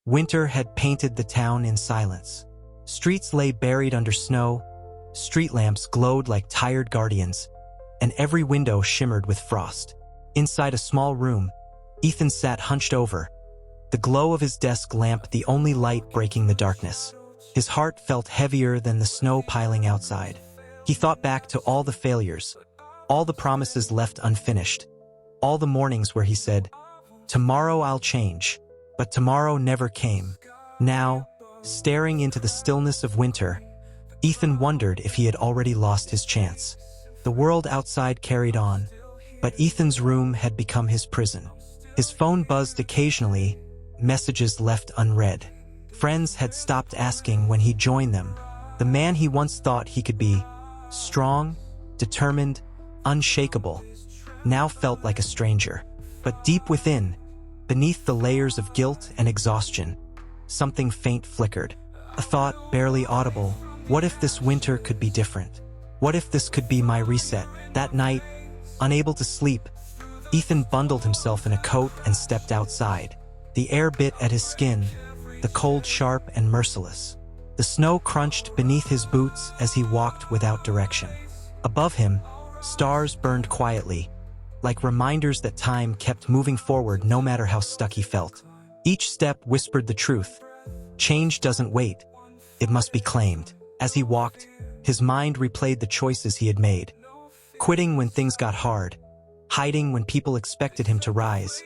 Winter had painted the town in silence. Streets lay buried under snow, street lamps glowed like tired guardians, and every window shimmered with frost. Inside a small room, Ethan sat hunched over, the glow of his desk lamp the only light breaking the darkness. His heart felt heavier than the snow piling outside. He thought back to all the failures, all the promises left unfinished, all the mornings where he said, "Tomorrow I'll change," but tomorrow never came. Now, staring into the stillness of winter, Ethan wondered if he had already lost his chance. The world outside carried on, but Ethan's room had become his prison. His phone buzzed occasionally, messages left unread. Friends had stopped asking when he joined them. The man he once thought he could be, strong, determined, unshakable, now felt like a stranger. But deep within, beneath the layers of guilt and exhaustion, something faint flickered. A thought barely audible. What if this winter could be different? What if this could be my reset? That night, unable to sleep, Ethan bundled himself in a coat and stepped outside. The air bit at his skin, the cold sharp and merciless. The snow crunched beneath his boots as he walked without direction. Above him, stars burned quietly, like reminders that time kept moving forward no matter how stuck he felt. Each step whispered the truth. Change doesn't wait. It must be claimed. As he walked, his mind replayed the choices he had made. Quitting when things got hard, hiding when people expected him to rise,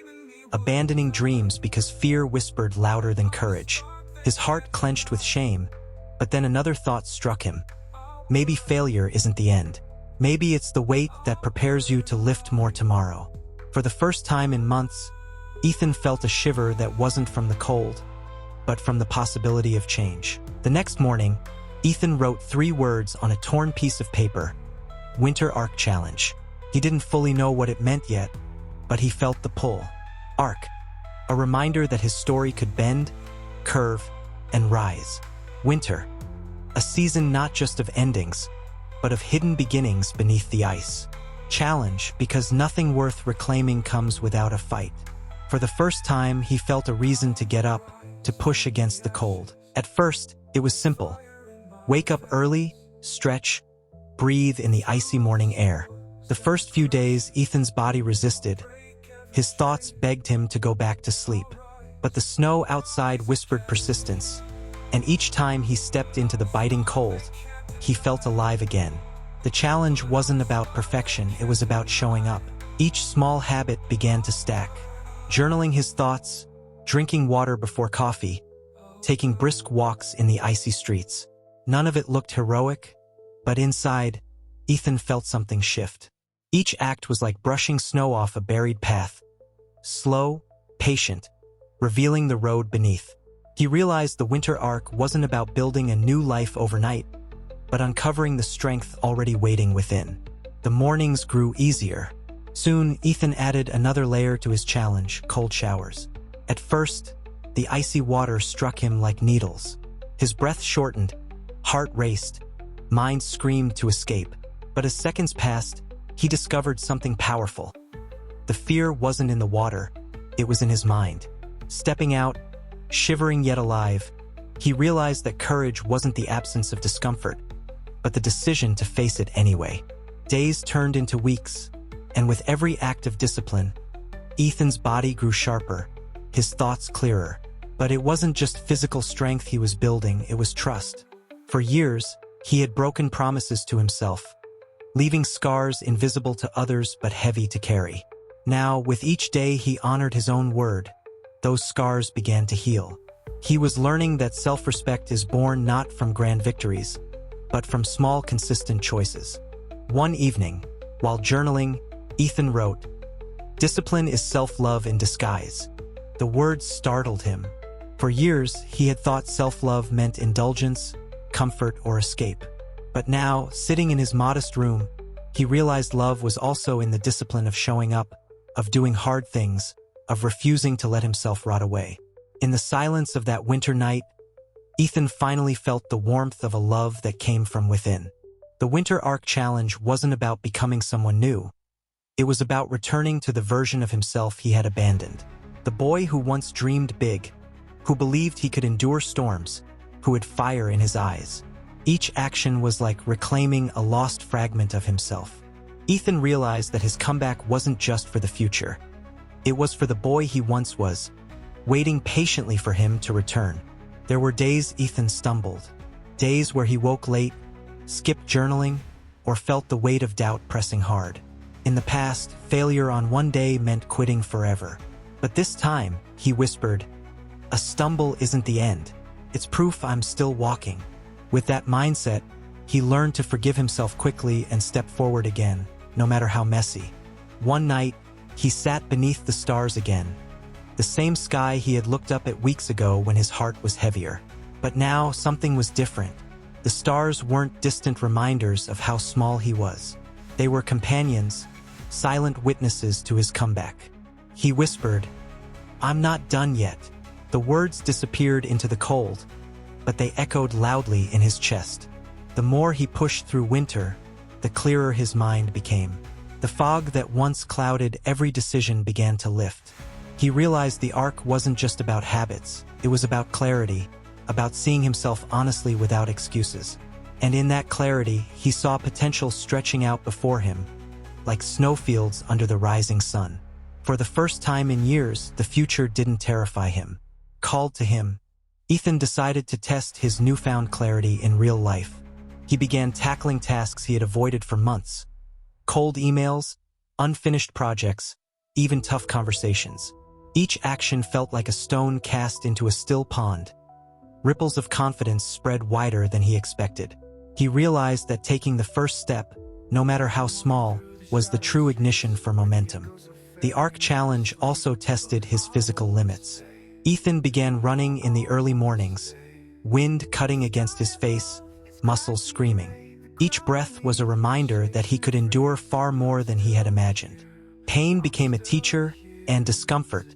abandoning dreams because fear whispered louder than courage. His heart clenched with shame, but then another thought struck him. Maybe failure isn't the end. Maybe it's the weight that prepares you to lift more tomorrow. For the first time in months, Ethan felt a shiver that wasn't from the cold, but from the possibility of change. The next morning, Ethan wrote 3 words on a torn piece of paper: Winter Arc Challenge. He didn't fully know what it meant yet, but he felt the pull. Arc, a reminder that his story could bend, curve, and rise. Winter, a season not just of endings, but of hidden beginnings beneath the ice. Challenge, because nothing worth reclaiming comes without a fight. For the first time, he felt a reason to get up, to push against the cold. At first, it was simple. Wake up early, stretch, breathe in the icy morning air. The first few days, Ethan's body resisted. His thoughts begged him to go back to sleep. But the snow outside whispered persistence, and each time he stepped into the biting cold, he felt alive again. The challenge wasn't about perfection, it was about showing up. Each small habit began to stack. Journaling his thoughts, drinking water before coffee, taking brisk walks in the icy streets. None of it looked heroic, but inside, Ethan felt something shift. Each act was like brushing snow off a buried path. Slow, patient, revealing the road beneath. He realized the winter arc wasn't about building a new life overnight, but uncovering the strength already waiting within. The mornings grew easier. Soon, Ethan added another layer to his challenge: cold showers. At first, the icy water struck him like needles. His breath shortened, heart raced, mind screamed to escape. But as seconds passed, he discovered something powerful. The fear wasn't in the water, it was in his mind. Stepping out, shivering yet alive, he realized that courage wasn't the absence of discomfort, but the decision to face it anyway. Days turned into weeks, and with every act of discipline, Ethan's body grew sharper, his thoughts clearer. But it wasn't just physical strength he was building, it was trust. For years, he had broken promises to himself, leaving scars invisible to others but heavy to carry. Now, with each day he honored his own word, those scars began to heal. He was learning that self-respect is born not from grand victories, but from small, consistent choices. One evening, while journaling, Ethan wrote, "Discipline is self-love in disguise." The words startled him. For years, he had thought self-love meant indulgence, comfort, or escape. But now, sitting in his modest room, he realized love was also in the discipline of showing up, of doing hard things, of refusing to let himself rot away. In the silence of that winter night, Ethan finally felt the warmth of a love that came from within. The Winter Arc Challenge wasn't about becoming someone new. It was about returning to the version of himself he had abandoned. The boy who once dreamed big, who believed he could endure storms, who had fire in his eyes. Each action was like reclaiming a lost fragment of himself. Ethan realized that his comeback wasn't just for the future. It was for the boy he once was, waiting patiently for him to return. There were days Ethan stumbled, days where he woke late, skipped journaling, or felt the weight of doubt pressing hard. In the past, failure on one day meant quitting forever. But this time, he whispered, "A stumble isn't the end. It's proof I'm still walking." With that mindset, he learned to forgive himself quickly and step forward again, no matter how messy. One night, he sat beneath the stars again, the same sky he had looked up at weeks ago when his heart was heavier. But now, something was different. The stars weren't distant reminders of how small he was. They were companions, silent witnesses to his comeback. He whispered, "I'm not done yet." The words disappeared into the cold, but they echoed loudly in his chest. The more he pushed through winter, the clearer his mind became. The fog that once clouded every decision began to lift. He realized the arc wasn't just about habits, it was about clarity, about seeing himself honestly without excuses. And in that clarity, he saw potential stretching out before him, like snowfields under the rising sun. For the first time in years, the future didn't terrify him. Called to him, Ethan decided to test his newfound clarity in real life. He began tackling tasks he had avoided for months. Cold emails, unfinished projects, even tough conversations. Each action felt like a stone cast into a still pond. Ripples of confidence spread wider than he expected. He realized that taking the first step, no matter how small, was the true ignition for momentum. The ARC challenge also tested his physical limits. Ethan began running in the early mornings, wind cutting against his face, muscles screaming. Each breath was a reminder that he could endure far more than he had imagined. Pain became a teacher, and discomfort,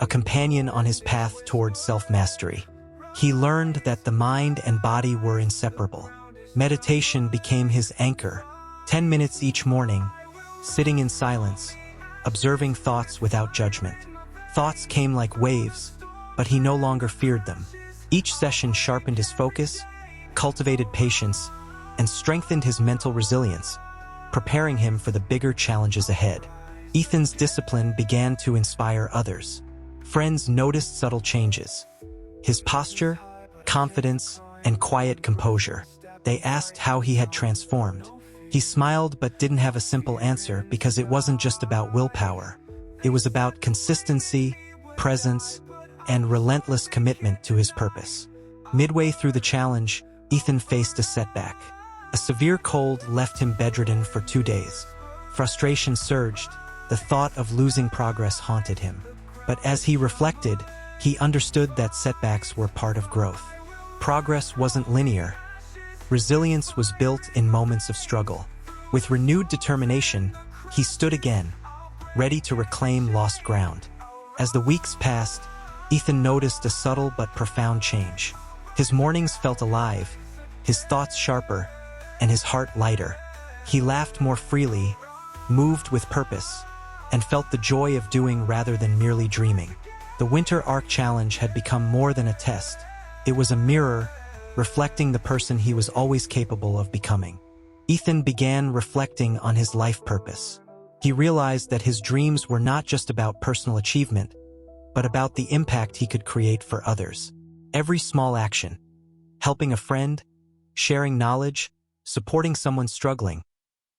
a companion on his path towards self-mastery. He learned that the mind and body were inseparable. Meditation became his anchor, 10 minutes each morning, sitting in silence, observing thoughts without judgment. Thoughts came like waves, but he no longer feared them. Each session sharpened his focus, cultivated patience, and strengthened his mental resilience, preparing him for the bigger challenges ahead. Ethan's discipline began to inspire others. Friends noticed subtle changes: his posture, confidence, and quiet composure. They asked how he had transformed. He smiled but didn't have a simple answer because it wasn't just about willpower. It was about consistency, presence, and relentless commitment to his purpose. Midway through the challenge, Ethan faced a setback. A severe cold left him bedridden for 2 days. Frustration surged. The thought of losing progress haunted him. But as he reflected, he understood that setbacks were part of growth. Progress wasn't linear. Resilience was built in moments of struggle. With renewed determination, he stood again, ready to reclaim lost ground. As the weeks passed, Ethan noticed a subtle but profound change. His mornings felt alive, his thoughts sharper, and his heart lighter. He laughed more freely, moved with purpose, and felt the joy of doing rather than merely dreaming. The Winter Arc Challenge had become more than a test. It was a mirror, reflecting the person he was always capable of becoming. Ethan began reflecting on his life purpose. He realized that his dreams were not just about personal achievement, but about the impact he could create for others. Every small action, helping a friend, sharing knowledge, supporting someone struggling,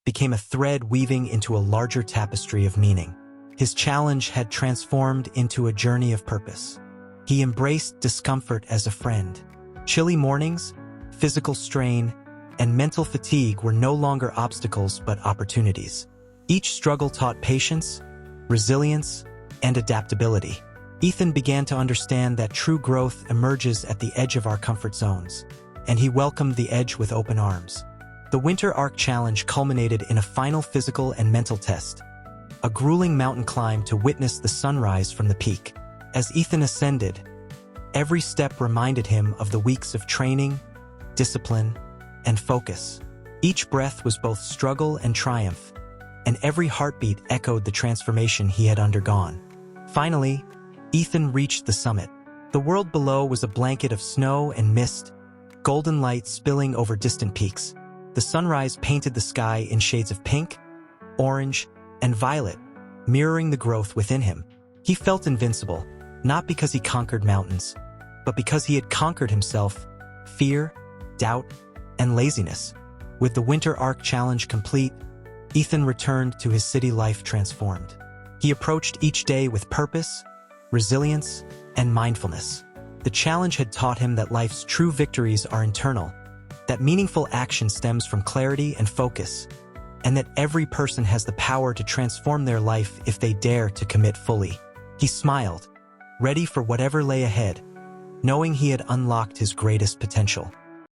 became a thread weaving into a larger tapestry of meaning. His challenge had transformed into a journey of purpose. He embraced discomfort as a friend. Chilly mornings, physical strain, and mental fatigue were no longer obstacles but opportunities. Each struggle taught patience, resilience, and adaptability. Ethan began to understand that true growth emerges at the edge of our comfort zones, and he welcomed the edge with open arms. The Winter Arc Challenge culminated in a final physical and mental test, a grueling mountain climb to witness the sunrise from the peak. As Ethan ascended, every step reminded him of the weeks of training, discipline, and focus. Each breath was both struggle and triumph, and every heartbeat echoed the transformation he had undergone. Finally, Ethan reached the summit, The world below was a blanket of snow and mist, golden light spilling over distant peaks. The sunrise painted the sky in shades of pink, orange, and violet, mirroring the growth within him. He felt invincible, not because he conquered mountains, but because he had conquered himself, fear, doubt, and laziness. With the winter arc challenge complete, Ethan returned to his city life transformed. He approached each day with purpose, resilience, and mindfulness. The challenge had taught him that life's true victories are internal, that meaningful action stems from clarity and focus, and that every person has the power to transform their life if they dare to commit fully. He smiled, ready for whatever lay ahead, knowing he had unlocked his greatest potential.